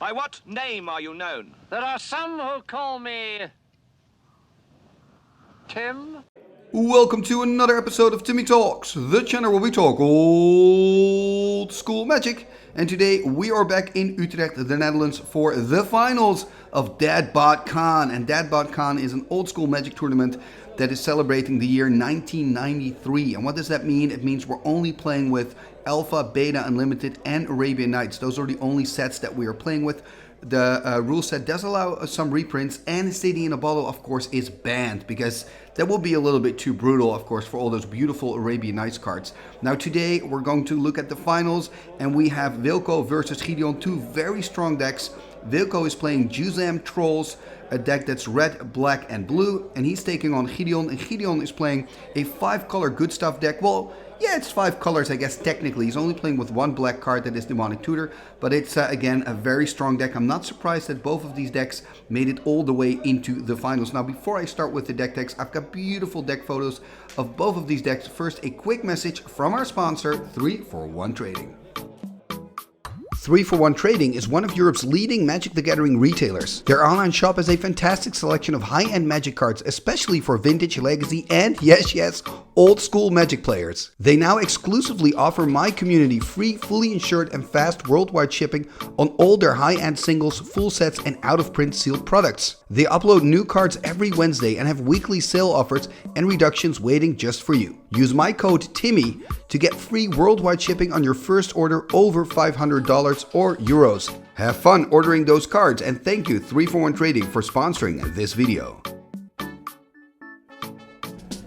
By what name are you known? There are some who call me... Tim? Welcome to another episode of Timmy Talks, the channel where we talk old school magic. And today we are back in Utrecht, the Netherlands, for the finals of DadBodCon. And DadBodCon is an old school magic tournament that is celebrating the year 1993. And what does that mean? It means we're only playing with Alpha, Beta, Unlimited, and Arabian Nights. Those are the only sets that we are playing with. The rule set does allow some reprints, and City in a Bottle, of course, is banned because that will be a little bit too brutal, of course, for all those beautiful Arabian Nights cards. Now, today we're going to look at the finals, and we have Wilco versus Gideon, two very strong decks. Wilco is playing Juzam Trolls, a deck that's red, black, and blue, and he's taking on Gideon, and Gideon is playing a 5-color good stuff deck. Well, yeah, it's 5 colors, I guess, technically. He's only playing with one black card, that is Demonic Tutor, but it's, again, a very strong deck. I'm not surprised that both of these decks made it all the way into the finals. Now, before I start with the deck text, I've got beautiful deck photos of both of these decks. First, a quick message from our sponsor, 3for1 Trading. 3for1 Trading is one of Europe's leading Magic the Gathering retailers. Their online shop has a fantastic selection of high-end Magic cards, especially for vintage, legacy, and yes, old school Magic players. They now exclusively offer my community free, fully insured, and fast worldwide shipping on all their high-end singles, full sets, and out-of-print sealed products. They upload new cards every Wednesday and have weekly sale offers and reductions waiting just for you. Use my code TIMMY to get free worldwide shipping on your first order over $500 or euros. Have fun ordering those cards, and thank you 3for1 Trading for sponsoring this video.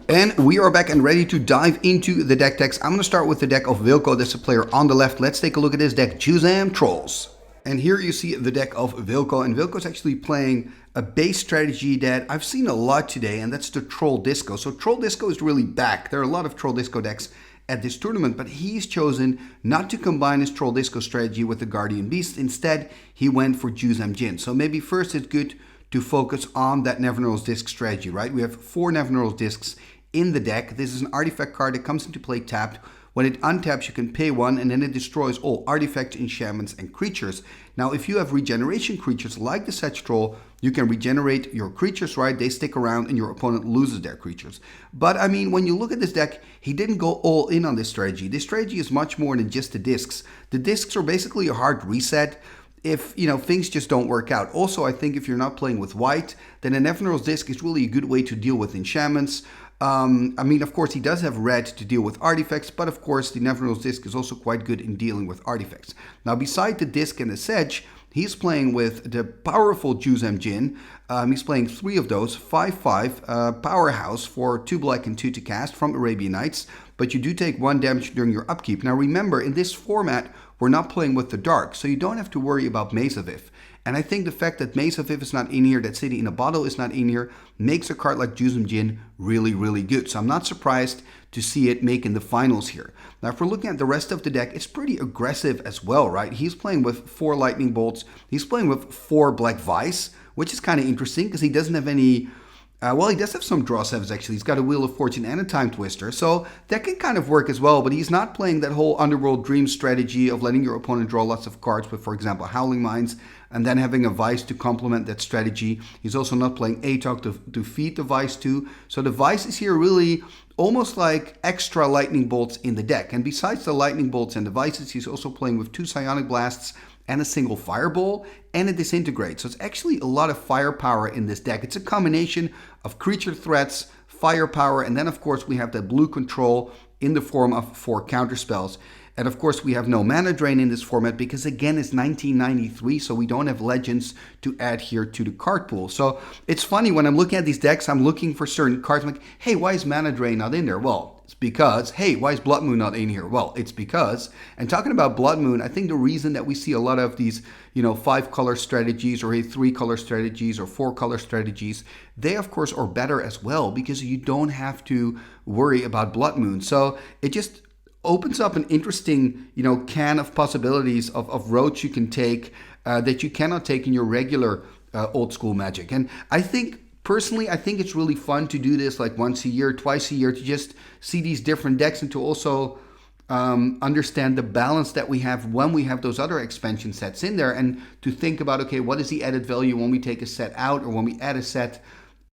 And we are back and ready to dive into the deck text. I'm going to start with the deck of Wilco. That's the player on the left. Let's take a look at this deck, Juzam Trolls. And here you see the deck of Wilco, and Wilco's actually playing a base strategy that I've seen a lot today, and that's the Troll Disco. So Troll Disco is really back. There are a lot of Troll Disco decks at this tournament, but he's chosen not to combine his Troll Disco strategy with the Guardian Beast. Instead, he went for Juzam Djinn. So maybe first it's good to focus on that Nevinyrral's Disc strategy, right? We have 4 Nevinyrral's Discs in the deck. This is an artifact card that comes into play tapped. When it untaps, you can pay 1, and then it destroys all artifacts, enchantments, and creatures. Now, if you have regeneration creatures like the Sedge Troll, you can regenerate your creatures, right? They stick around and your opponent loses their creatures. But, I mean, when you look at this deck, he didn't go all in on this strategy. This strategy is much more than just the discs. The discs are basically a hard reset if, things just don't work out. Also, I think if you're not playing with white, then a Nevinyrral's Disc is really a good way to deal with enchantments. Of course, he does have red to deal with artifacts, but of course, the Nevinyrral's Disc is also quite good in dealing with artifacts. Now, beside the Disc and the Sedge, he's playing with the powerful Juzam Djinn. He's playing 3 of those, 5/5, powerhouse for 2 black and 2 to cast from Arabian Nights, but you do take 1 damage during your upkeep. Now, remember, in this format, we're not playing with the dark, so you don't have to worry about Maze of Ith. And I think the fact that Maze of Ith is not in here, that City in a Bottle is not in here, makes a card like Juzam Djinn really, really good. So I'm not surprised to see it making the finals here. Now, if we're looking at the rest of the deck, it's pretty aggressive as well, right? He's playing with 4 Lightning Bolts. He's playing with 4 Black Vice, which is kind of interesting because he doesn't have any... he does have some draw 7s, actually. He's got a Wheel of Fortune and a Timetwister, so that can kind of work as well, but he's not playing that whole Underworld Dream strategy of letting your opponent draw lots of cards with, for example, Howling Mines, and then having a Vice to complement that strategy. He's also not playing Atoc to feed the Vice too, so the Vice is here really almost like extra Lightning Bolts in the deck. And besides the Lightning Bolts and the Vices, he's also playing with 2 Psionic Blasts and a single Fireball and a Disintegrate. So it's actually a lot of firepower in this deck. It's a combination of creature threats, firepower, and then of course we have that blue control in the form of 4 counterspells. And of course we have no mana drain in this format because again it's 1993, so we don't have legends to add here to the card pool. So it's funny when I'm looking at these decks, I'm looking for certain cards. I'm like, hey, why is mana drain not in there? Well, it's because, hey, why is Blood Moon not in here? Well, it's because, and talking about Blood Moon, I think the reason that we see a lot of these, 5-color strategies or 3-color strategies or 4-color strategies, they of course are better as well because you don't have to worry about Blood Moon. So it just opens up an interesting, can of possibilities of roads you can take that you cannot take in your regular old school Magic. And I think personally, I think it's really fun to do this like once a year, twice a year, to just see these different decks and to also understand the balance that we have when we have those other expansion sets in there, and to think about, okay, what is the added value when we take a set out or when we add a set.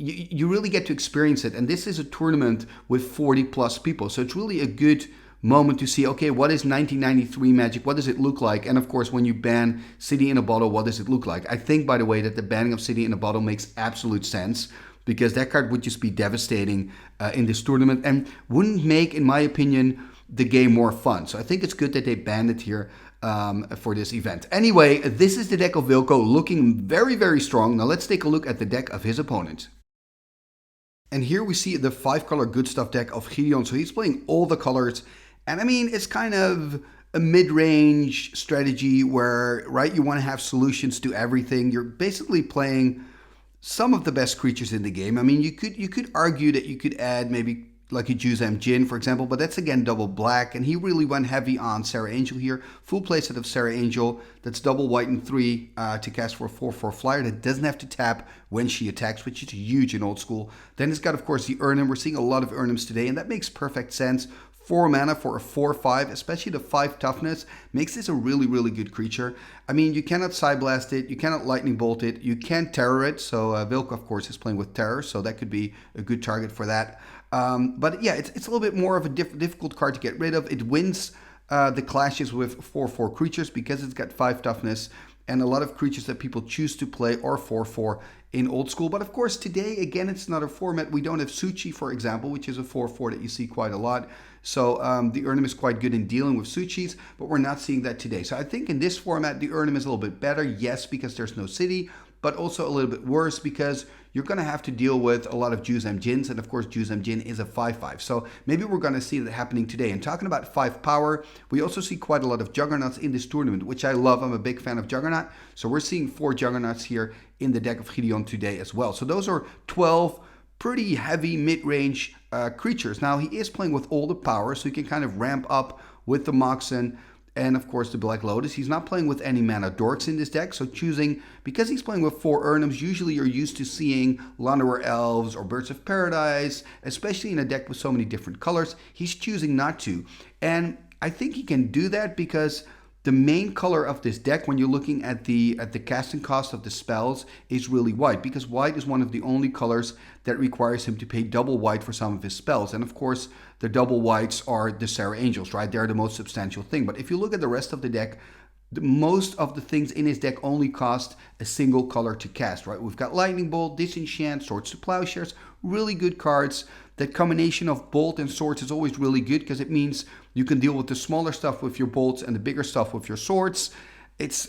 You really get to experience it. And this is a tournament with 40 plus people. So it's really a good moment to see, okay, what is 1993 Magic? What does it look like? And of course, when you ban City in a Bottle, what does it look like? I think, by the way, that the banning of City in a Bottle makes absolute sense, because that card would just be devastating in this tournament and wouldn't make, in my opinion, the game more fun. So I think it's good that they banned it here for this event. Anyway, this is the deck of Wilco, looking very, very strong. Now let's take a look at the deck of his opponent. And here we see the 5-color good stuff deck of Gideon. So he's playing all the colors. And I mean, it's kind of a mid-range strategy where, right, you want to have solutions to everything. You're basically playing some of the best creatures in the game. I mean, you could argue that you could add maybe like a Juzam Jin, for example, but that's again double black, and he really went heavy on Sarah Angel here. Full playset of Sarah Angel, that's double white and 3 to cast for a 4/4 flyer that doesn't have to tap when she attacks, which is huge in old school. Then it's got, of course, the Urnum. We're seeing a lot of Urnums today, and that makes perfect sense. 4 mana for a 4/5, especially the 5 toughness, makes this a really, really good creature. I mean, you cannot Psyblast it, you cannot Lightning Bolt it, you can Terror it, so Wilco, of course, is playing with Terror, so that could be a good target for that. But yeah, it's a little bit more of a difficult card to get rid of. It wins the clashes with 4/4 creatures because it's got 5 toughness, and a lot of creatures that people choose to play are 4/4 in old school. But of course, today, again, it's another format. We don't have Suchi, for example, which is a 4/4 that you see quite a lot. So the Urnum is quite good in dealing with Suchis, but we're not seeing that today. So I think in this format, the Urnum is a little bit better, yes, because there's no city, but also a little bit worse because you're going to have to deal with a lot of Juzam Jins, and of course Juzam Jin is a 5/5. So maybe we're going to see that happening today. And talking about 5 power, we also see quite a lot of Juggernauts in this tournament, which I love. I'm a big fan of Juggernaut. So we're seeing 4 Juggernauts here in the deck of Gideon today as well. So those are 12 pretty heavy mid-range creatures. Now he is playing with all the power, so he can kind of ramp up with the Moxen and of course the Black Lotus. He's not playing with any mana dorks in this deck, so choosing, because he's playing with 4 Urnums, usually you're used to seeing Wanderer Elves or Birds of Paradise, especially in a deck with so many different colors. He's choosing not to, and I think he can do that because the main color of this deck, when you're looking at the casting cost of the spells, is really white, because white is one of the only colors that requires him to pay double white for some of his spells. And of course, the double whites are the Sarah Angels, right? They're the most substantial thing. But if you look at the rest of the deck, most of the things in his deck only cost a single color to cast, right? We've got Lightning Bolt, Disenchant, Swords to Plowshares, really good cards. That combination of Bolt and Swords is always really good because it means you can deal with the smaller stuff with your bolts and the bigger stuff with your swords. It's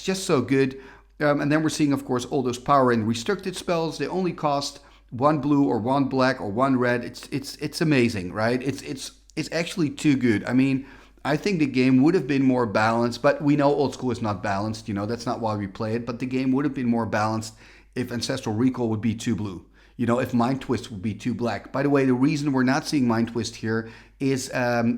just so good. And then we're seeing, of course, all those power and restricted spells. They only cost 1 blue or 1 black or 1 red. It's amazing, right? It's actually too good. I mean, I think the game would have been more balanced, but we know old school is not balanced. You know, that's not why we play it. But the game would have been more balanced if Ancestral Recall would be 2 blue. You know, if Mind Twist would be 2 black. By the way, the reason we're not seeing Mind Twist here is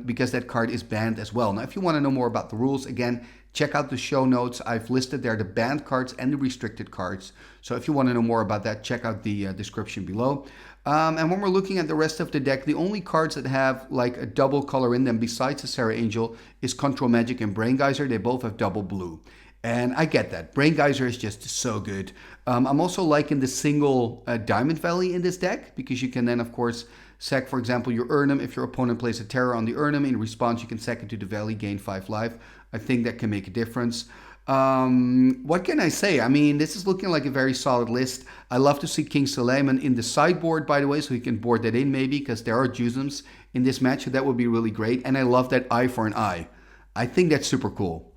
because that card is banned as well. Now, if you want to know more about the rules, again, check out the show notes. I've listed there the banned cards and the restricted cards. So if you want to know more about that, check out the description below. And when we're looking at the rest of the deck, the only cards that have like a double color in them besides the Sarah Angel is Control Magic and Braingeyser. They both have double blue. And I get that. Braingeyser is just so good. I'm also liking the single Diamond Valley in this deck, because you can then, of course, sack, for example, your Urnum. If your opponent plays a Terror on the Urnum, in response, you can sack it to the Valley, gain 5 life. I think that can make a difference. What can I say? I mean, this is looking like a very solid list. I love to see King Suleiman in the sideboard, by the way, so you can board that in maybe, because there are Juzams in this match, so that would be really great. And I love that eye for an eye. I think that's super cool.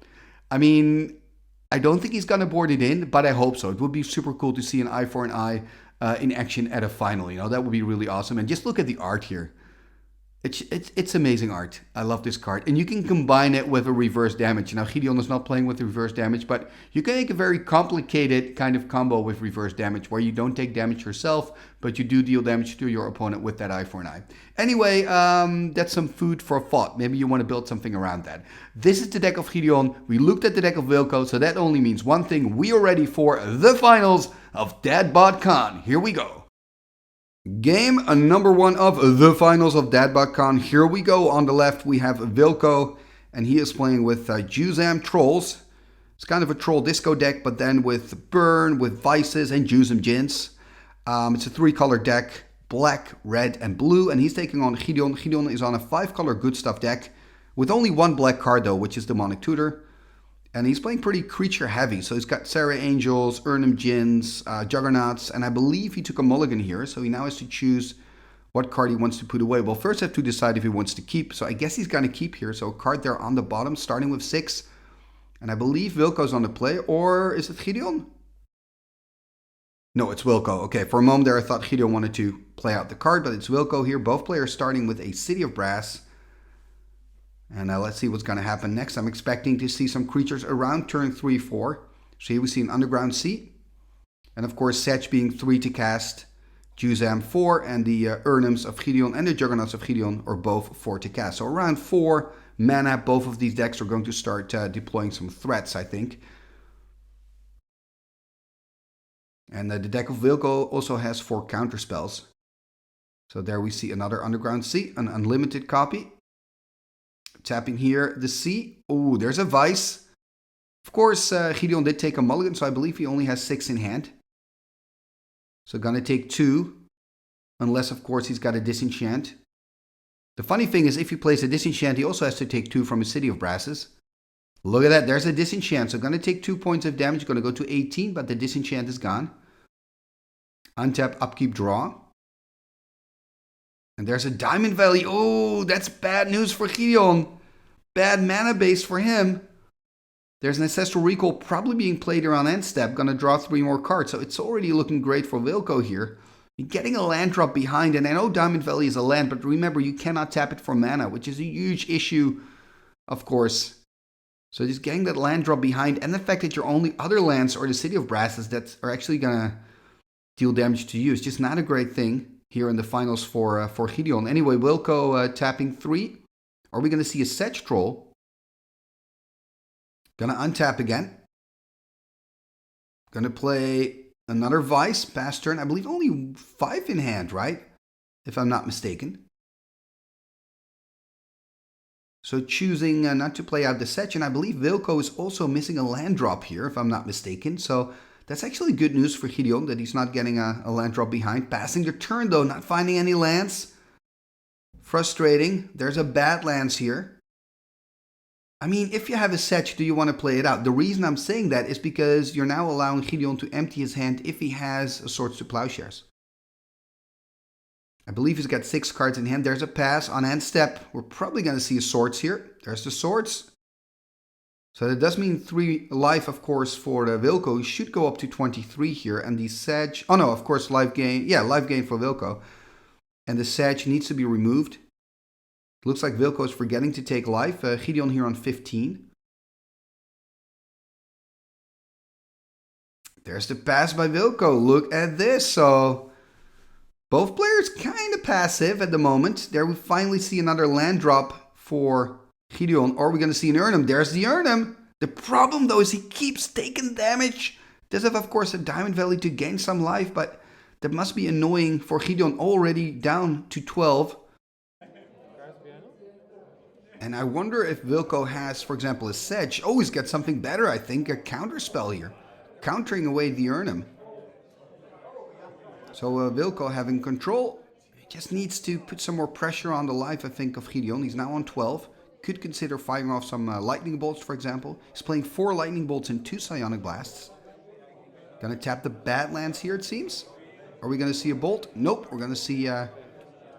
I mean, I don't think he's going to board it in, but I hope so. It would be super cool to see an eye for an eye in action at a final. You know, that would be really awesome. And just look at the art here. It's amazing art. I love this card. And you can combine it with a reverse damage. Now, Gideon is not playing with reverse damage, but you can make a very complicated kind of combo with reverse damage where you don't take damage yourself, but you do deal damage to your opponent with that eye for an eye. Anyway, that's some food for thought. Maybe you want to build something around that. This is the deck of Gideon. We looked at the deck of Wilco, so that only means one thing. We are ready for the finals of DadBodCon. Here we go. Game number 1 of the finals of DadBodCon. Here we go. On the left, we have Wilco, and he is playing with Juzam Trolls. It's kind of a troll disco deck, but then with Burn, with Vices, and Juzam Jins. It's a 3-color deck, black, red, and blue, and he's taking on Gideon. Gideon is on a 5-color good stuff deck, with only 1 black card though, which is Demonic Tutor. And he's playing pretty creature heavy, so he's got Sarah Angels, Urnum Jins, Juggernauts, and I believe he took a mulligan here, so he now has to choose what card he wants to put away. Well, first I have to decide if he wants to keep, so I guess he's going to keep here. So a card there on the bottom, starting with 6. And I believe Wilco's on the play, or is it Gideon? No, it's Wilco. Okay, for a moment there I thought Gideon wanted to play out the card, but it's Wilco here. Both players starting with a City of Brass. And let's see what's going to happen next. I'm expecting to see some creatures around turn 3-4. So here we see an Underground Sea. And of course, Sedge being 3 to cast. Juzam 4, and the Urnums of Gideon and the Juggernauts of Gideon are both 4 to cast. So around 4 mana, both of these decks are going to start deploying some threats, I think. And the deck of Wilco also has 4 counter spells. So there we see another Underground Sea, an unlimited copy. Tapping here, the sea. Oh, there's a Vice. Of course, Gideon did take a mulligan, so I believe he only has 6 in hand. So gonna take 2. Unless, of course, he's got a Disenchant. The funny thing is, if he plays a Disenchant, he also has to take 2 from his City of Brasses. Look at that, there's a Disenchant. So gonna take 2 points of damage, gonna go to 18, but the Disenchant is gone. Untap, upkeep, draw. And there's a Diamond Valley. Oh, that's bad news for Gideon. Bad mana base for him. There's an Ancestral Recall probably being played around end step. Gonna draw 3 more cards. So it's already looking great for Wilco here. You're getting a land drop behind. And I know Diamond Valley is a land, but remember, you cannot tap it for mana, which is a huge issue, of course. So just getting that land drop behind, and the fact that your only other lands are the City of Brasses that are actually gonna deal damage to you is just not a great thing here in the finals for Gideon. Anyway, Wilco tapping 3. Are we going to see a Sedge Troll? Gonna untap again. Gonna play another Vice past turn. I believe only 5 in hand, right? If I'm not mistaken. So choosing not to play out the Sedge, and I believe Wilco is also missing a land drop here, if I'm not mistaken. So that's actually good news for Gideon, that he's not getting a land drop behind. Passing the turn though, not finding any lands. Frustrating. There's a Badlands here. I mean, if you have a Sedge, do you want to play it out? The reason I'm saying that is because you're now allowing Gideon to empty his hand if he has a Swords to Plowshares. I believe he's got 6 cards in hand. There's a pass on end step. We're probably going to see a Swords here. There's the Swords. So that does mean 3 life, of course, for the Wilco. He should go up to 23 here. And the Sedge... Oh no, of course, life gain. Yeah, life gain for Wilco. And the Sedge needs to be removed. Looks like Wilco is forgetting to take life. Gideon here on 15. There's the pass by Wilco. Look at this. So both players kind of passive at the moment. There we finally see another land drop for Gideon. Or we're going to see an Urnum. There's the Urnum. The problem though is he keeps taking damage. Does have, of course, a Diamond Valley to gain some life, but that must be annoying for Gideon, already down to 12. And I wonder if Wilco has, for example, a Sedge. Oh, he's got something better, I think. A counter spell here. Countering away the Urnum. So Wilco having control. He just needs to put some more pressure on the life, I think, of Gideon. He's now on 12. Could consider firing off some lightning bolts, for example. He's playing 4 lightning bolts and 2 psionic blasts. Gonna tap the Badlands here, it seems. Are we going to see a bolt? Nope. We're going to see a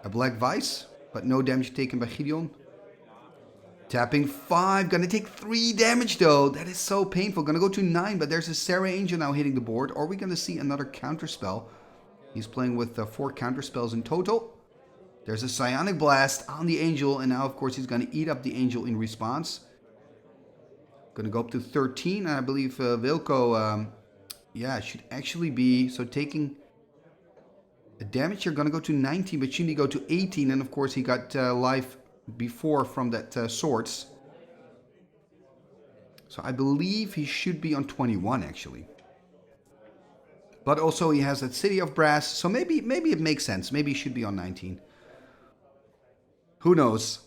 black Vice, but no damage taken by Gideon. Tapping 5. Going to take 3 damage though. That is so painful. Going to go to 9, but there's a Sarah Angel now hitting the board. Are we going to see another counter spell? He's playing with 4 counter spells in total. There's a Psionic Blast on the Angel, and now of course he's going to eat up the Angel in response. Going to go up to 13, and I believe Wilco, yeah, should actually be, so taking... The damage here going to go to 19, but Shindy go to 18. And of course he got life before from that Swords. So I believe he should be on 21 actually. But also he has that City of Brass, so maybe it makes sense. Maybe he should be on 19. Who knows?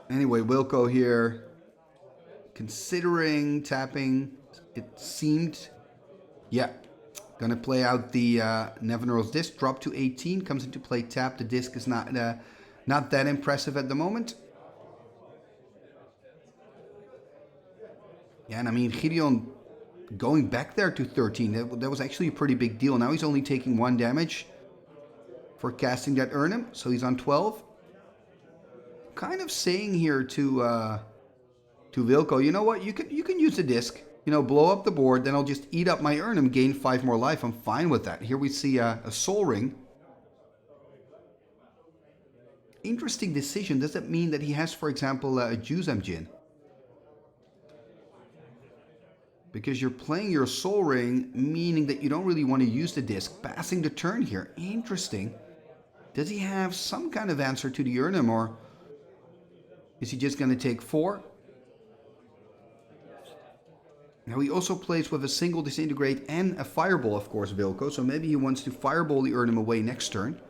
Anyway, Wilco here, considering tapping, it seemed, yeah. Gonna play out the Nevinyrral's disc, drop to 18, comes into play tap. The disc is not that impressive at the moment. Yeah, and I mean, Gideon going back there to 13, that was actually a pretty big deal. Now he's only taking 1 damage for casting that Urnham, so he's on 12. Kind of saying here to Wilco, you know what, you can use the disc, you know, blow up the board, then I'll just eat up my Urnham, gain 5 more life. I'm fine with that. Here we see a Soul Ring. Interesting decision. Does that mean that he has, for example, a Juzam Djinn? Because you're playing your Soul Ring, meaning that you don't really want to use the disc, passing the turn here. Interesting. Does he have some kind of answer to the Urnham, or is he just going to take 4? Now he also plays with a single Disintegrate and a Fireball, of course, Wilco. So maybe he wants to Fireball the Urnham away next turn.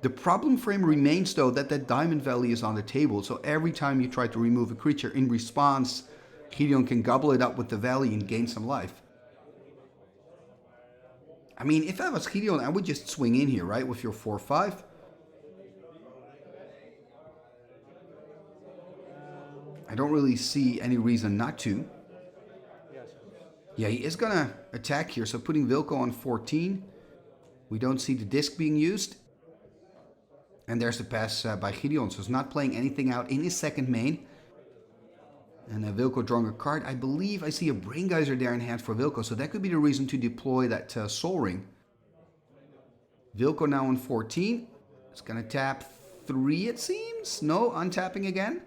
The problem for him remains, though, that Diamond Valley is on the table. So every time you try to remove a creature in response, Gideon can gobble it up with the Valley and gain some life. I mean, if I was Gideon, I would just swing in here, right, with your 4/5. I don't really see any reason not to. Yeah, he is gonna attack here, so putting Wilco on 14. We don't see the disc being used. And there's the pass by Gideon, so he's not playing anything out in his second main. And Wilco drawing a card. I believe I see a Braingeyser there in hand for Wilco, so that could be the reason to deploy that Soul Ring. Wilco now on 14. It's gonna tap 3, it seems. No, untapping again.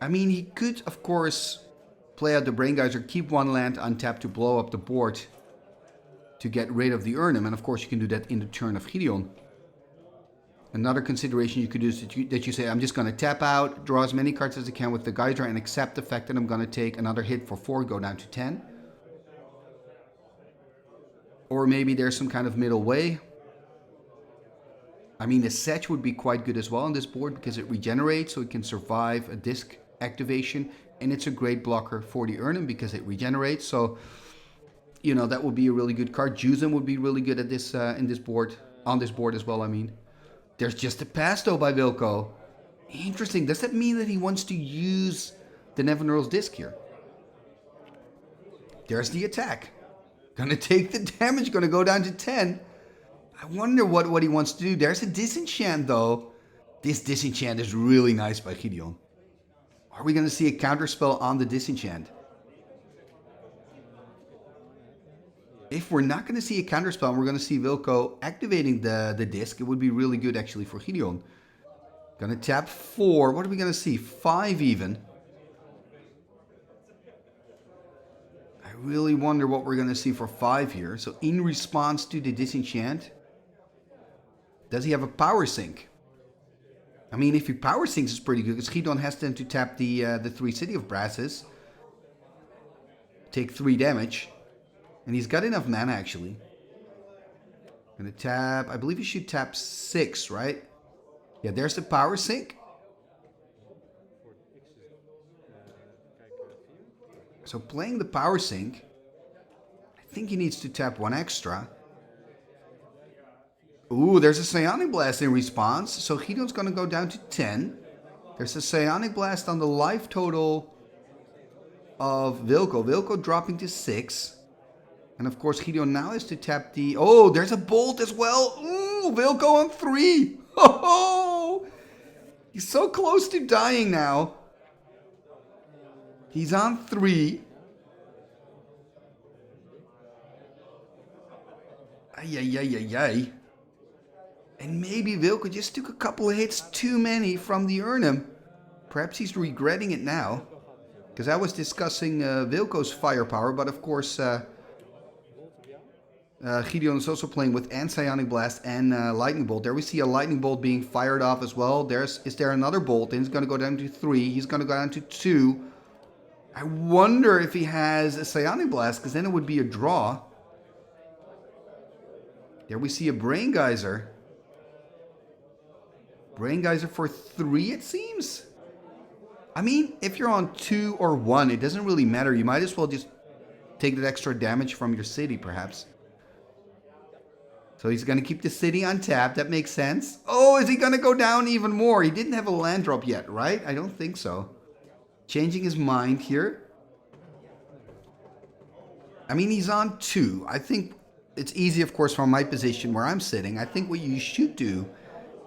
I mean, he could, of course, play out the Braingeyser, keep 1 land untapped to blow up the board to get rid of the Urnham. And of course, you can do that in the turn of Gideon. Another consideration you could do is that you say, I'm just going to tap out, draw as many cards as I can with the Geyser, and accept the fact that I'm going to take another hit for 4, go down to 10. Or maybe there's some kind of middle way. I mean, the Sedge would be quite good as well on this board because it regenerates, so it can survive a disc activation, and it's a great blocker for the Urnham because it regenerates. So, you know, that would be a really good card. Juzam would be really good at this on this board as well. I mean, there's just a pass though by Wilco. Interesting. Does that mean that he wants to use the Nevinyrral's disc here? There's the attack. Gonna take the damage. Gonna go down to 10. I wonder what he wants to do. There's a disenchant though. This disenchant is really nice by Gideon. Are we going to see a counterspell on the disenchant? If we're not going to see a counterspell and we're going to see Wilco activating the disc, it would be really good actually for Gideon. Gonna tap 4. What are we going to see? 5 even. I really wonder what we're going to see for 5 here. So in response to the disenchant, does he have a power sink? I mean, if he power sinks, it's pretty good because Gideon has then to tap the 3 City of Brasses, take 3 damage, and he's got enough mana actually. Gonna tap. I believe he should tap 6, right? Yeah, there's the power sink. So playing the power sink, I think he needs to tap 1 extra. Ooh, there's a Psionic Blast in response. So Gideon's going to go down to 10. There's a Psionic Blast on the life total of Wilco. Wilco dropping to 6. And of course, Gideon now has to tap the... Oh, there's a Bolt as well. Ooh, Wilco on 3. Oh, he's so close to dying now. He's on 3. Ay, ay, ay, ay, ay. And maybe Wilco just took a couple of hits too many from the Urnham. Perhaps he's regretting it now. Because I was discussing Wilco's firepower, but of course Gideon is also playing with Psionic Blast and Lightning Bolt. There we see a Lightning Bolt being fired off as well. Is there another Bolt? And he's going to go down to 3. He's going to go down to 2. I wonder if he has a Psionic Blast, because then it would be a draw. There we see a Braingeyser. Braingeyser for 3, it seems. I mean, if you're on 2 or 1, it doesn't really matter. You might as well just take that extra damage from your city, perhaps. So he's going to keep the city untapped. That makes sense. Oh, is he going to go down even more? He didn't have a land drop yet, right? I don't think so. Changing his mind here. I mean, he's on 2. I think it's easy, of course, from my position where I'm sitting. I think what you should do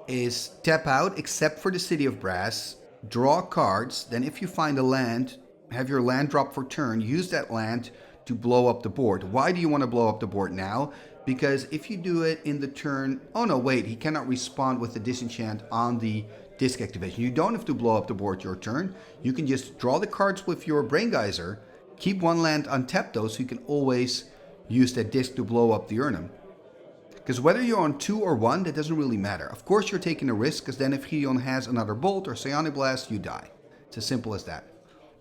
is tap out, except for the City of Brass, draw cards. Then if you find a land, have your land drop for turn. Use that land to blow up the board. Why do you want to blow up the board now? Because if you do it in the turn... Oh no, wait, he cannot respond with the disenchant on the disc activation. You don't have to blow up the board your turn. You can just draw the cards with your Braingeyser, keep one land untapped though, so you can always use that disc to blow up the Urnum. Because whether you're on 2 or 1, that doesn't really matter. Of course you're taking a risk, because then if Gideon has another Bolt or Psionic Blast, you die. It's as simple as that.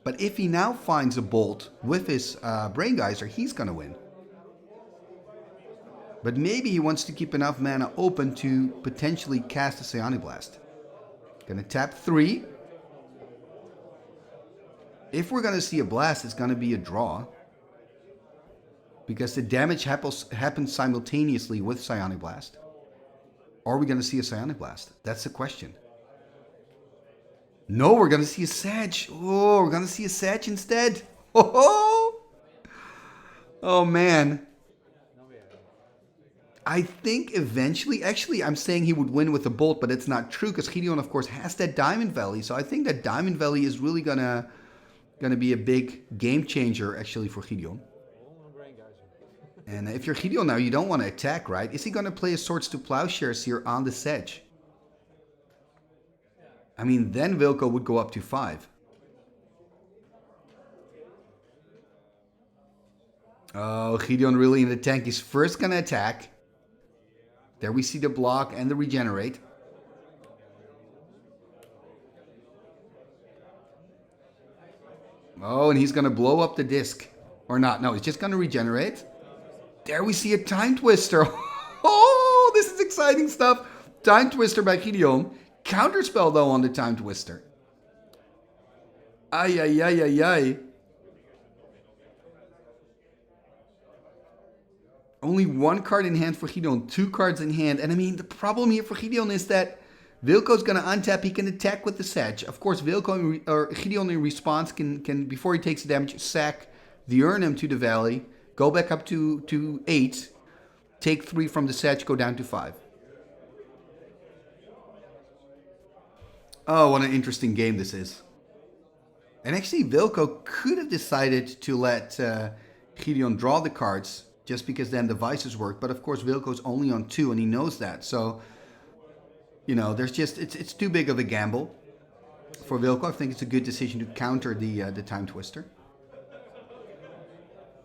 But if he now finds a Bolt with his Braingeyser, he's going to win. But maybe he wants to keep enough mana open to potentially cast a Psionic Blast. Gonna tap 3. If we're gonna see a blast, it's gonna be a draw. Because the damage happens simultaneously with Psionic Blast. Or are we gonna see a Psionic Blast? That's the question. No, we're gonna see a Sedge. Oh, we're gonna see a Sedge instead. Oh man. I think eventually, actually I'm saying he would win with a Bolt, but it's not true because Gideon of course has that Diamond Valley. So I think that Diamond Valley is really gonna be a big game changer actually for Gideon. And if you're Gideon now, you don't want to attack, right? Is he gonna play a Swords to Plowshares here on the Sedge? I mean, then Wilco would go up to 5. Oh, Gideon really in the tank. He's first gonna attack. There we see the block and the regenerate. Oh, and he's going to blow up the disc. Or not. No, he's just going to regenerate. There we see a Timetwister. Oh, this is exciting stuff. Timetwister by Gideon. Counterspell, though, on the Timetwister. Ay, ay, ay, ay, ay. Only 1 card in hand for Gideon, 2 cards in hand. And I mean, the problem here for Gideon is that Wilco's going to untap. He can attack with the Sedge. Of course, Wilco or Gideon in response can before he takes the damage, sack the Urnum to the Valley, go back up to 8, take 3 from the Sedge, go down to 5. Oh, what an interesting game this is. And actually, Wilco could have decided to let Gideon draw the cards, just because then the vices work. But of course, Wilco's only on 2 and he knows that. So, you know, there's just, it's too big of a gamble for Wilco. I think it's a good decision to counter the Timetwister.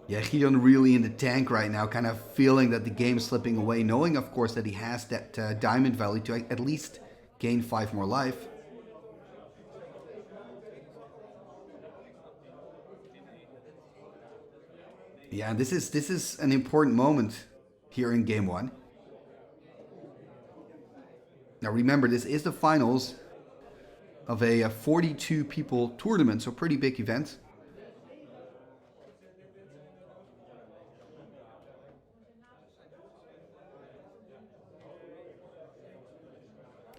Yeah, Gideon really in the tank right now, kind of feeling that the game is slipping away, knowing of course that he has that Diamond Valley to at least gain 5 more life. Yeah, this is an important moment here in Game 1. Now remember, this is the finals of a 42 people tournament, so pretty big event.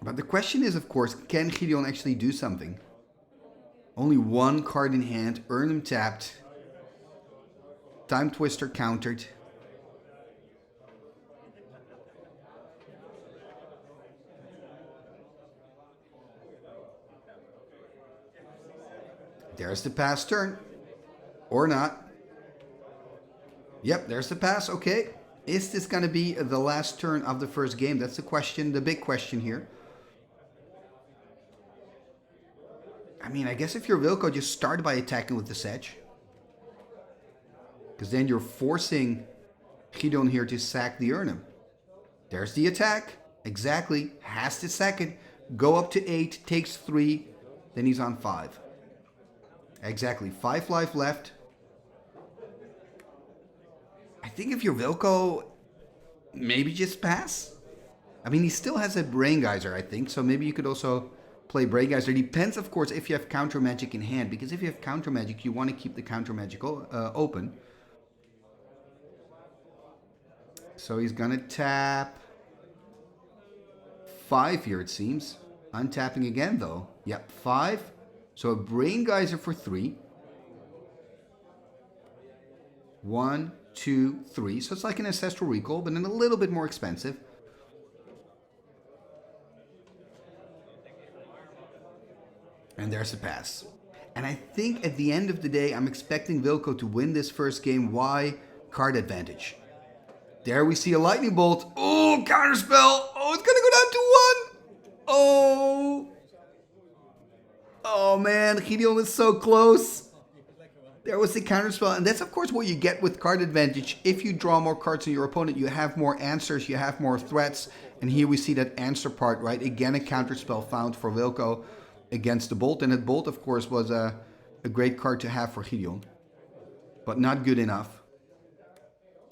But the question is, of course, can Gideon actually do something? Only 1 card in hand, Urnum tapped. Timetwister countered. There's the pass turn. Or not. Yep, there's the pass. Okay. Is this going to be the last turn of the first game? That's the question, the big question here. I mean, I guess if you're Wilco, just start by attacking with the Sedge. Because then you're forcing Gideon here to sack the Urnum. There's the attack. Exactly. Has to sack it. Go up to 8. Takes 3. Then he's on 5. Exactly. 5 life left. I think if you're Wilco, maybe just pass. I mean, he still has a Braingeyser, I think. So maybe you could also play Braingeyser. Depends, of course, if you have counter magic in hand. Because if you have counter magic, you want to keep the counter magic open. So he's going to tap 5 here, it seems. Untapping again, though. Yep, 5. So a Braingeyser for 3. 1, 2, 3. So it's like an Ancestral Recall, but then a little bit more expensive. And there's a pass. And I think at the end of the day, I'm expecting Wilco to win this first game. Why? Card advantage. There we see a lightning bolt. Oh, counterspell. Oh, it's going to go down to 1. Oh. Oh, man. Gideon is so close. There was the counterspell. And that's, of course, what you get with card advantage. If you draw more cards than your opponent, you have more answers. You have more threats. And here we see that answer part, right? Again, a counterspell found for Wilco against the bolt. And that bolt, of course, was a great card to have for Gideon. But not good enough.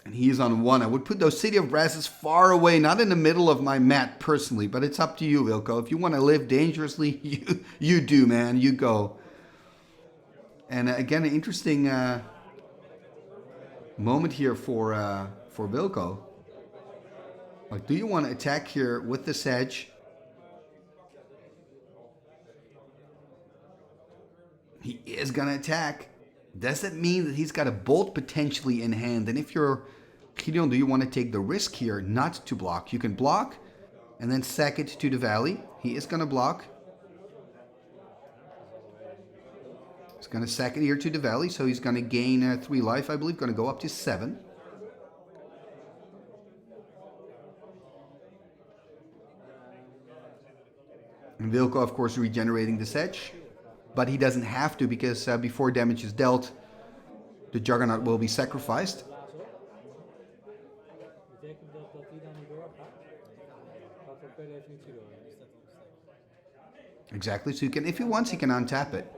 And he's on 1. I would put those City of Brasses far away, not in the middle of my mat personally, but it's up to you, Wilco. If you want to live dangerously, you do, man. You go. And again, an interesting moment here for Wilco. Like, do you want to attack here with the Sedge? He is going to attack. Does that mean that he's got a bolt potentially in hand? And if you're Gideon, do you want to take the risk here not to block? You can block and then sack it to the valley. He is going to block. He's going to sack it here to the valley. So he's going to gain 3 life, I believe. Going to go up to 7. And Wilco, of course, regenerating the Sedge. But he doesn't have to, because before damage is dealt, the Juggernaut will be sacrificed. Exactly. So you can, if he wants, he can untap it.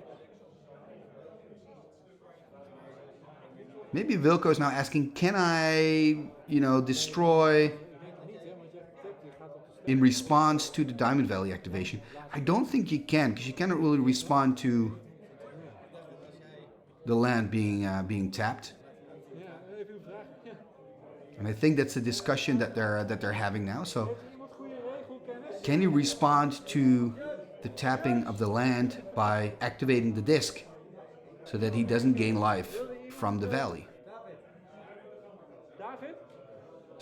Maybe Wilco is now asking, can I, destroy in response to the Diamond Valley activation? I don't think you can, because you cannot really respond to the land being tapped. And I think that's a discussion that they're having now. So, can you respond to the tapping of the land by activating the disc so that he doesn't gain life from the valley?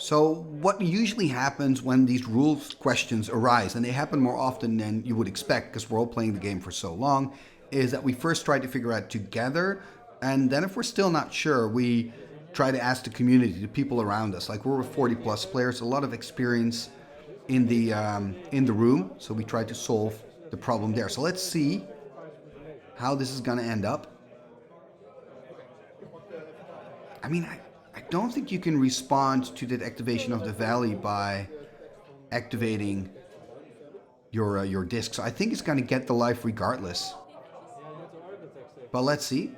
So what usually happens when these rules questions arise, and they happen more often than you would expect because we're all playing the game for so long, is that we first try to figure out together, and then if we're still not sure, we try to ask the community, the people around us. Like, we're with 40 plus players, a lot of experience in the room, so we try to solve the problem there. So let's see how this is going to end up. I mean, I don't think you can respond to that activation of the valley by activating your disc. So I think it's going to get the life regardless. But let's see.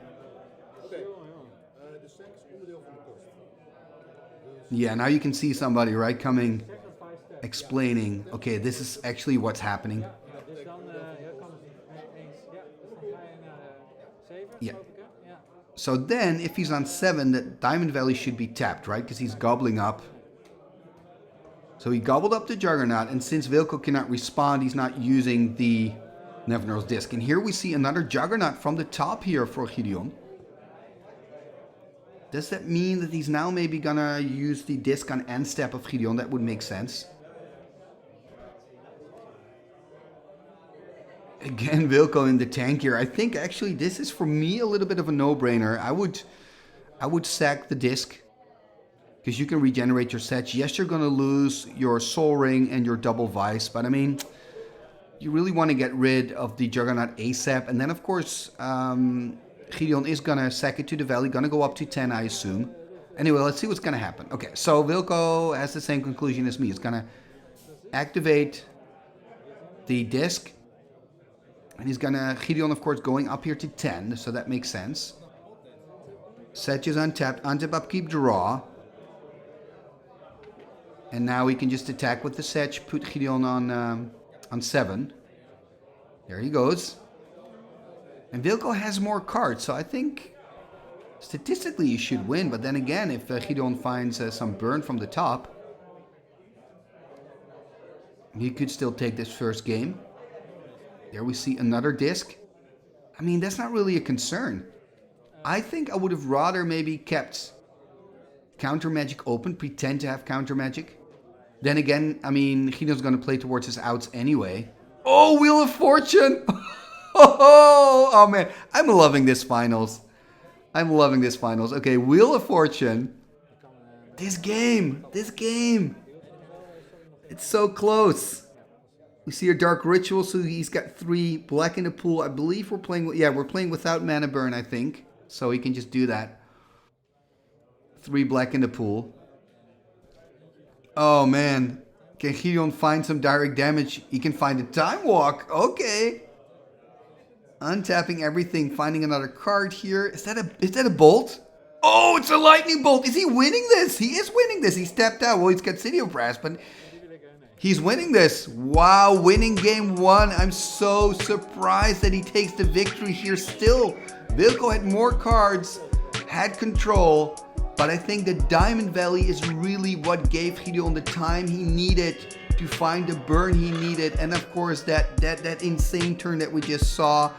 Yeah, now you can see somebody, right, coming, explaining, okay, this is actually what's happening. Yeah. So then, if he's on 7, the Diamond Valley should be tapped, right? Because he's gobbling up. So he gobbled up the Juggernaut, and since Wilco cannot respond, he's not using the Nevinyrral's disc. And here we see another Juggernaut from the top here for Gideon. Does that mean that he's now maybe gonna use the disc on end step of Gideon? That would make sense. Again, Wilco in the tank here. I think actually this is for me a little bit of a no-brainer. I would sack the disc because you can regenerate your sets. Yes, you're gonna lose your Soul Ring and your Double Vice, but I mean, you really want to get rid of the Juggernaut ASAP. And then, of course, Gideon is gonna sack it to the valley. Gonna go up to 10, I assume. Anyway, let's see what's going to happen. Okay, so Wilco has the same conclusion as me. He's going to activate the disc. And he's going to, Gideon, of course, going up here to 10. So that makes sense. Setch is untapped. Untap, upkeep, draw. And now we can just attack with the Setch. Put Gideon on 7. There he goes. And Wilco has more cards. So I think statistically he should win. But then again, if Gideon finds some burn from the top, he could still take this first game. There we see another disc. I mean, that's not really a concern. I think I would have rather maybe kept counter magic open, pretend to have counter magic. Then again, I mean, Gideon's going to play towards his outs anyway. Oh, Wheel of Fortune! Oh man, I'm loving this finals. I'm loving this finals. Okay, Wheel of Fortune. This game. It's so close. We see a Dark Ritual, so he's got 3 black in the pool. I believe we're playing with, we're playing without mana burn, I think. So he can just do that. 3 black in the pool. Oh man. Can Gideon find some direct damage? He can find a Time Walk. Okay. Untapping everything, finding another card here. Is that a bolt? Oh, it's a lightning bolt. Is he winning this? He is winning this. He stepped out. Well, he's got City of Brass, but he's winning this. Wow, winning game 1. I'm so surprised that he takes the victory here still. Wilco had more cards, had control, but I think the Diamond Valley is really what gave Gideon the time he needed to find the burn he needed. And of course, that insane turn that we just saw.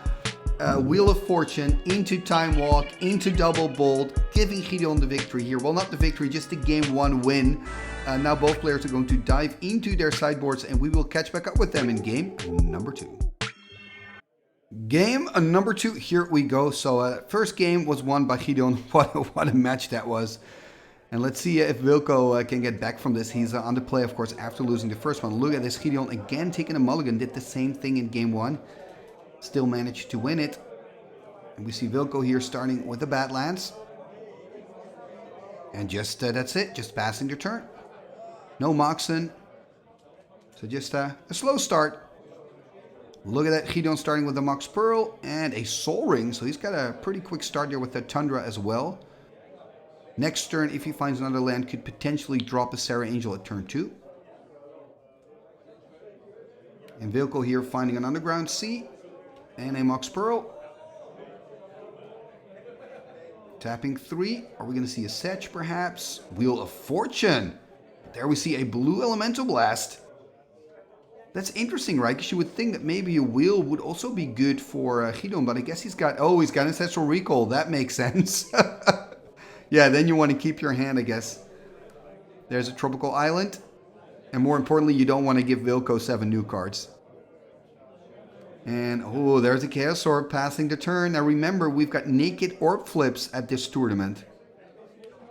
Wheel of Fortune into Time Walk, into Double Bolt, giving Gideon the victory here. Well, not the victory, just the game 1 win. Now both players are going to dive into their sideboards and we will catch back up with them in game number 2. Game number 2, here we go. So first game was won by Gideon. What a match that was. And let's see if Wilco can get back from this. He's on the play, of course, after losing the first one. Look at this, Gideon again taking a mulligan. Did the same thing in game 1. Still managed to win it. And we see Wilco here starting with the Badlands. And just, that's it. Just passing the turn. No Moxen. So just a slow start. Look at that. Gideon starting with the Mox Pearl and a Soul Ring. So he's got a pretty quick start there with the Tundra as well. Next turn, if he finds another land, could potentially drop a Sarah Angel at turn 2. And Wilco here finding an Underground Sea. And a Mox Pearl. Tapping 3. Are we going to see a Setch perhaps? Wheel of Fortune. There we see a blue Elemental Blast. That's interesting, right? Because you would think that maybe a wheel would also be good for Gideon. But I guess he's got Ancestral Recall. That makes sense. Yeah, then you want to keep your hand, I guess. There's a Tropical Island. And more importantly, you don't want to give Wilco 7 new cards. And, oh, there's a Chaos Orb passing the turn. Now remember, we've got naked orb flips at this tournament.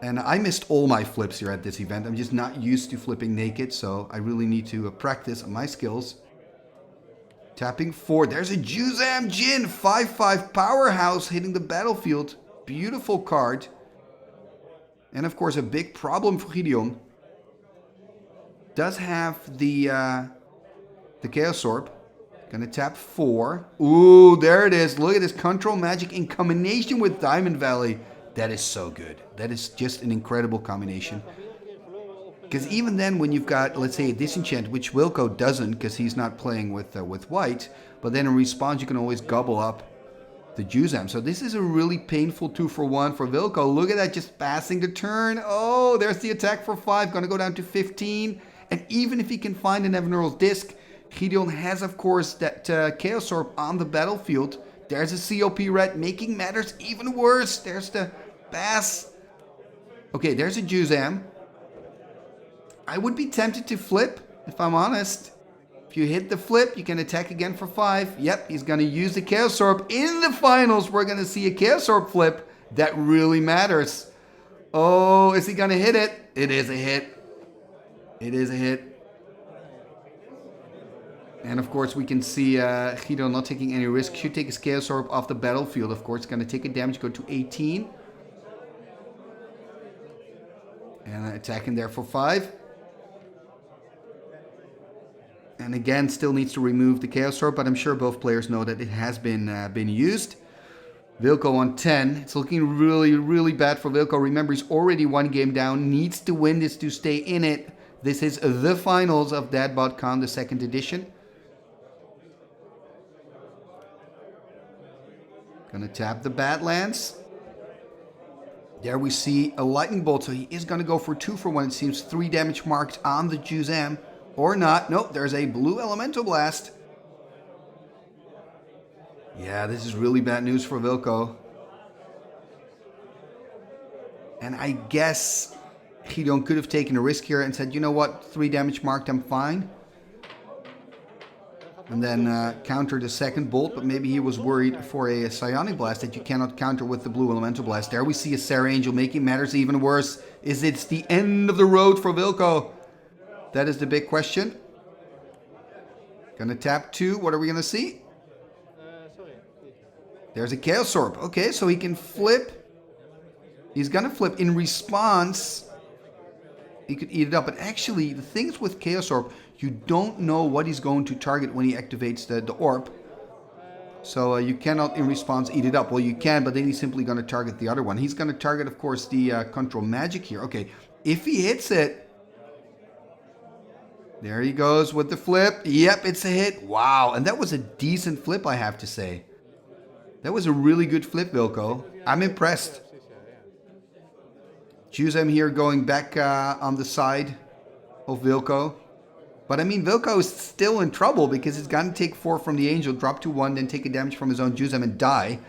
And I missed all my flips here at this event. I'm just not used to flipping naked, so I really need to practice my skills. Tapping 4. There's a Juzam Jin, 5/5 powerhouse hitting the battlefield. Beautiful card. And of course, a big problem for Gideon. Does have the Chaos Orb. Gonna tap 4. Ooh, there it is. Look at this Control Magic in combination with Diamond Valley. That is so good. That is just an incredible combination. Because even then, when you've got, let's say, a Disenchant, which Wilco doesn't because he's not playing with white, but then in response, you can always gobble up the Juzam. So this is a really painful 2-for-1 for Wilco. Look at that, just passing the turn. Oh, there's the attack for 5. Gonna go down to 15. And even if he can find an Nevinyrral's Disc, Gideon has, of course, that Chaos Orb on the battlefield. There's a COP red, making matters even worse. There's the Bass. Okay, there's a Juzam. I would be tempted to flip, if I'm honest. If you hit the flip, you can attack again for 5. Yep, he's going to use the Chaos Orb. In the finals, we're going to see a Chaos Orb flip. That really matters. Oh, is he going to hit it? It is a hit. It is a hit. And of course, we can see Gideon not taking any risk. Should take his Chaos Orb off the battlefield. Of course, going to take a damage, go to 18. And attacking there for 5. And again, still needs to remove the Chaos Orb, but I'm sure both players know that it has been used. Wilco on 10. It's looking really, really bad for Wilco. Remember, he's already 1 game down. Needs to win this to stay in it. This is the finals of DadBodCon, the 2nd edition. Gonna tap the Badlands. There we see a Lightning Bolt, so he is gonna go for 2 for 1. It seems 3 damage marked on the Juzam. Or not. Nope, there's a blue Elemental Blast. Yeah, this is really bad news for Wilco. And I guess Gideon could have taken a risk here and said, you know what, 3 damage marked, I'm fine. And then countered a 2nd bolt, but maybe he was worried for a Psionic Blast that you cannot counter with the blue Elemental Blast. There we see a Sarah Angel making matters even worse. Is it the end of the road for Wilco? That is the big question. Gonna tap 2. What are we gonna see? There's a Chaos Orb. Okay, so he can flip. He's gonna flip in response. He could eat it up. But actually, the things with Chaos Orb, you don't know what he's going to target when he activates the orb. So you cannot, in response, eat it up. Well, you can, but then he's simply going to target the other one. He's going to target, of course, the Control Magic here. Okay, if he hits it, there he goes with the flip. Yep, it's a hit. Wow, and that was a decent flip, I have to say. That was a really good flip, Wilco. I'm impressed. Juzam here going back on the side of Wilco. But I mean, Wilco is still in trouble because he's going to take 4 from the Angel, drop to 1, then take a damage from his own Juzam and die.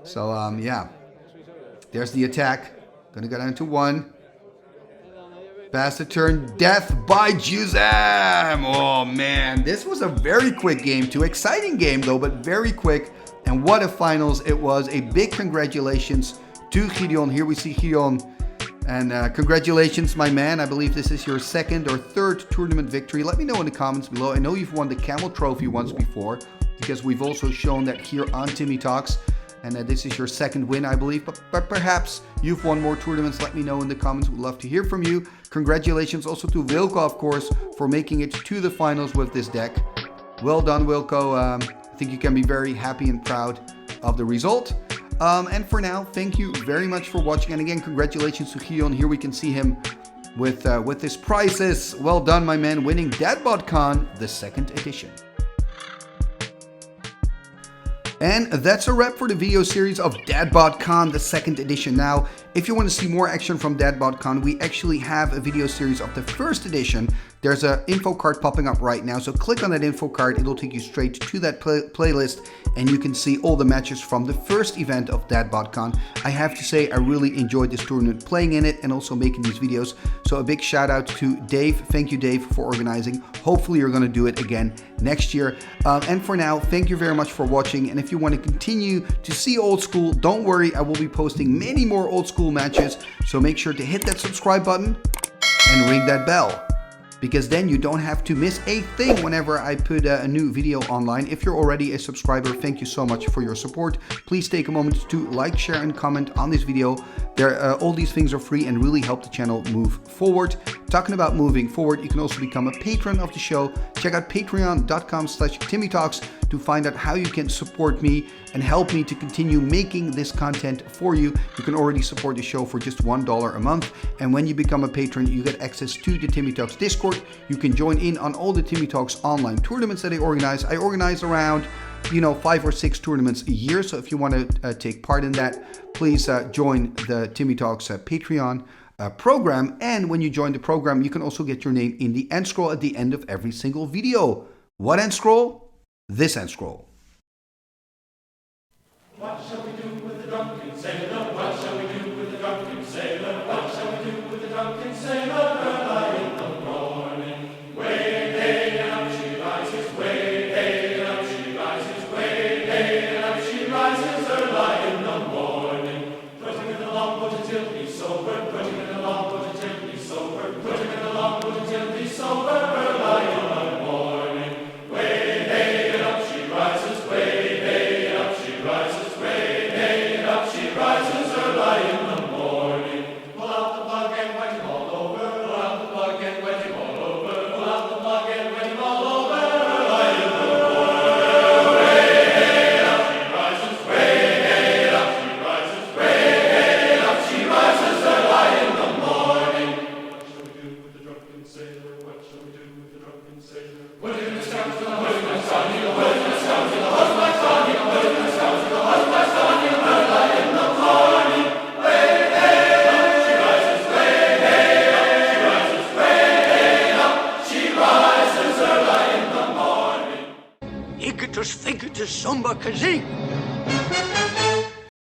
So, yeah. There's the attack. Gonna go down to 1. Pass the turn. Death by Juzam. Oh, man. This was a very quick game too. Exciting game, though, but very quick. And what a finals it was. A big congratulations to Gideon. Here we see Gideon. And congratulations, my man. I believe this is your 2nd or 3rd tournament victory. Let me know in the comments below. I know you've won the Camel Trophy once before, because we've also shown that here on Timmy Talks. And this is your 2nd win, I believe. But perhaps you've won more tournaments. Let me know in the comments. We'd love to hear from you. Congratulations also to Wilco, of course, for making it to the finals with this deck. Well done, Wilco. I think you can be very happy and proud of the result. And for now, thank you very much for watching. And again, congratulations to Gideon. Here we can see him with his prizes. Well done, my man, winning DadBodCon, the 2nd edition. And that's a wrap for the video series of DadBodCon, the 2nd edition. Now, if you want to see more action from DadBodCon, we actually have a video series of the 1st edition. There's an info card popping up right now, so click on that info card. It'll take you straight to that playlist, and you can see all the matches from the 1st event of DadBodCon. I have to say, I really enjoyed this tournament, playing in it and also making these videos. So a big shout out to Dave. Thank you, Dave, for organizing. Hopefully you're going to do it again next year. And for now, thank you very much for watching. And if you want to continue to see old school, don't worry, I will be posting many more old school matches. So make sure to hit that subscribe button and ring that bell, because then you don't have to miss a thing whenever I put a new video online. If you're already a subscriber, thank you so much for your support. Please take a moment to like, share, and comment on this video. All these things are free and really help the channel move forward. Talking about moving forward, you can also become a patron of the show. Check out patreon.com/TimmyTalks to find out how you can support me and help me to continue making this content for you. You can already support the show for just $1 a month. And when you become a patron, you get access to the Timmy Talks Discord. You can join in on all the Timmy Talks online tournaments that I organize. I organize around 5 or 6 tournaments a year. So if you want to take part in that, please join the Timmy Talks Patreon program. And when you join the program, you can also get your name in the end scroll at the end of every single video. What end scroll? This end scroll. What shall we do with the drunken sailor? What shall we do with the drunken sailor? What shall we do with the drunken sailor? Early in the morning, way hey and up she rises, way hey and up she rises, way hey and up she rises, early in the morning. Putting in the longboat until he's sober, putting in the longboat until he's sober, putting in the longboat until he's sober, early in the morning, way hey and up she rises, way hey and up she rises, way hey and up she rises. Igitus figitus sumba kazee.